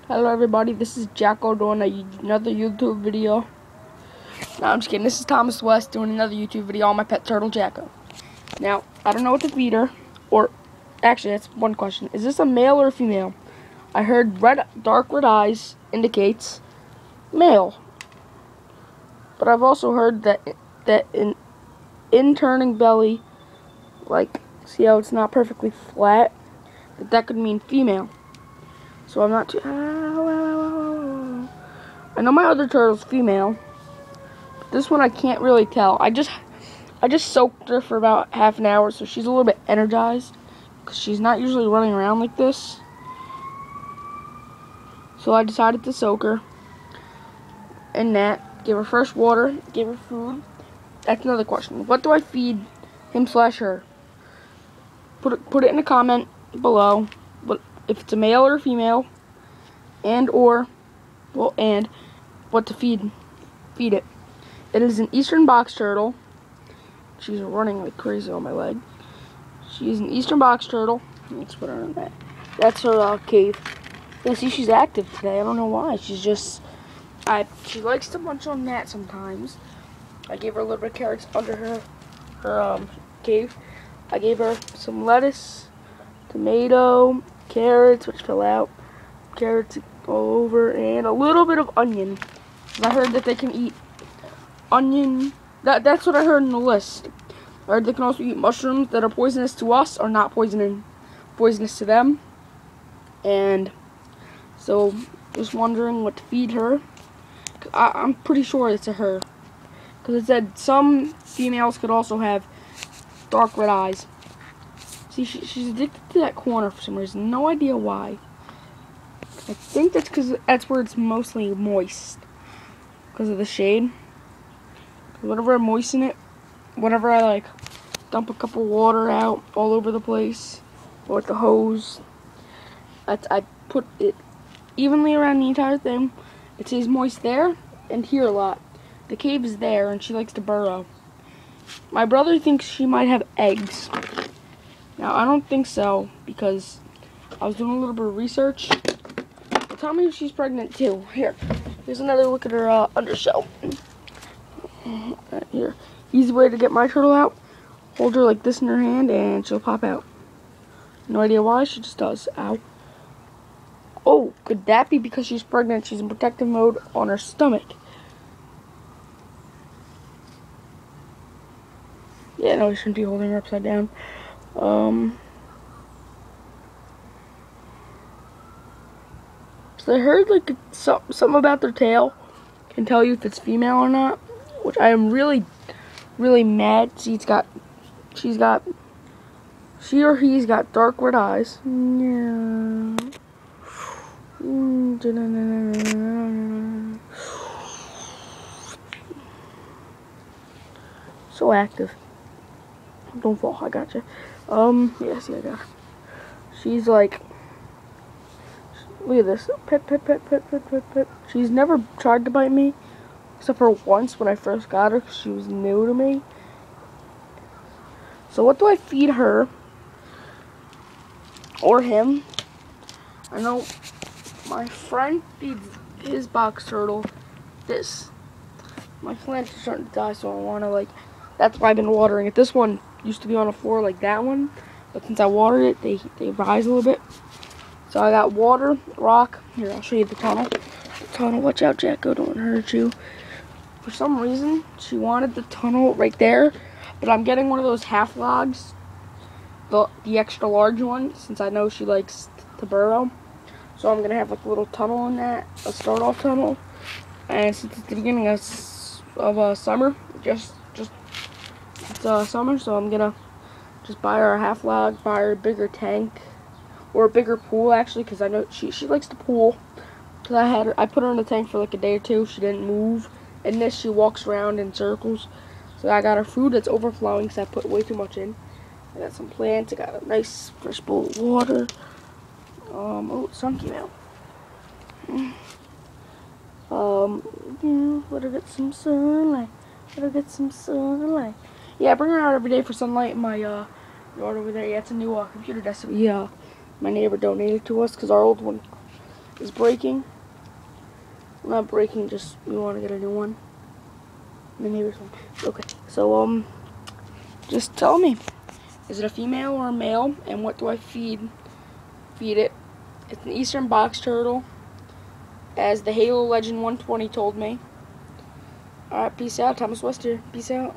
Hello everybody, this is Jacko doing another YouTube video. No, I'm just kidding. This is Thomas West doing another YouTube video on my pet turtle, Jacko. Now, I don't know what to feed her, or actually, that's one question. Is this a male or a female? I heard dark red eyes indicates male. But I've also heard that in turning belly, like, see how it's not perfectly flat, that could mean female. So I'm not too... I know my other turtle's female. But this one I can't really tell. I just soaked her for about half an hour, so she's a little bit energized. Because she's not usually running around like this. So I decided to soak her in that. Give her fresh water. Give her food. That's another question. What do I feed him/her? Put it in a comment below. But if it's a male or a female, and what to feed it. It is an eastern box turtle. She's running like crazy on my leg. She's an eastern box turtle. Let's put her in that. That's her cave. Yeah, see, she's active today. I don't know why. She's just, she likes to munch on that sometimes. I gave her a little bit of carrots under her cave. I gave her some lettuce, tomato, carrots, which fell out, carrots all over, and a little bit of onion. I heard that they can eat onion. That's what I heard in the list. I heard they can also eat mushrooms that are poisonous to us or not poisonous to them. And so, just wondering what to feed her. I'm pretty sure it's a her, because it said some females could also have dark red eyes. See, she's addicted to that corner for some reason. No idea why. I think that's because that's where it's mostly moist. Because of the shade. Whenever I moisten it, whenever I like dump a cup of water out all over the place, or with the hose, I put it evenly around the entire thing. It stays moist there and here a lot. The cave is there and she likes to burrow. My brother thinks she might have eggs. Now I don't think so, because I was doing a little bit of research. But tell me if she's pregnant too. Here's another look at her undershell. Right here. Easy way to get my turtle out. Hold her like this in her hand and she'll pop out. No idea why, she just does. Ow. Oh, could that be because she's pregnant? She's in protective mode on her stomach. Yeah, no, we shouldn't be holding her upside down. So I heard like something about their tail can tell you if it's female or not, which I am really mad. See, she or he's got dark red eyes. So active. Don't fall, I gotcha. Yeah, see, I got her. She's like, look at this. Pet. She's never tried to bite me, except for once when I first got her, because she was new to me. So what do I feed her? Or him? I know my friend feeds his box turtle this. My plants are starting to die, so I want to, like, that's why I've been watering it. This one used to be on the floor like that one, but since I watered it, they rise a little bit. So I got water, rock. Here, I'll show you the tunnel. Watch out, Jacko, don't hurt you. For some reason, she wanted the tunnel right there, but I'm getting one of those half logs, the extra large one, since I know she likes to burrow. So I'm gonna have like a little tunnel in that, a start off tunnel. And since it's the beginning of summer, just it's summer, so I'm gonna just buy her a half log, buy her a bigger tank, or a bigger pool actually, because I know she likes to pool. Because I put her in the tank for like a day or two. She didn't move. And this, she walks around in circles. So I got her food that's overflowing because I put way too much in. I got some plants. I got a nice fresh bowl of water. Oh, sun came out. Let her get some sunlight. Yeah, I bring her out every day for sunlight in my yard over there. Yeah, it's a new computer desk. Yeah, my neighbor donated to us because our old one is breaking. Not breaking, just we want to get a new one. The neighbor's one. Okay, so just tell me, is it a female or a male, and what do I feed it? It's an eastern box turtle, as the Halo Legend 120 told me. Alright, peace out. Thomas West here. Peace out.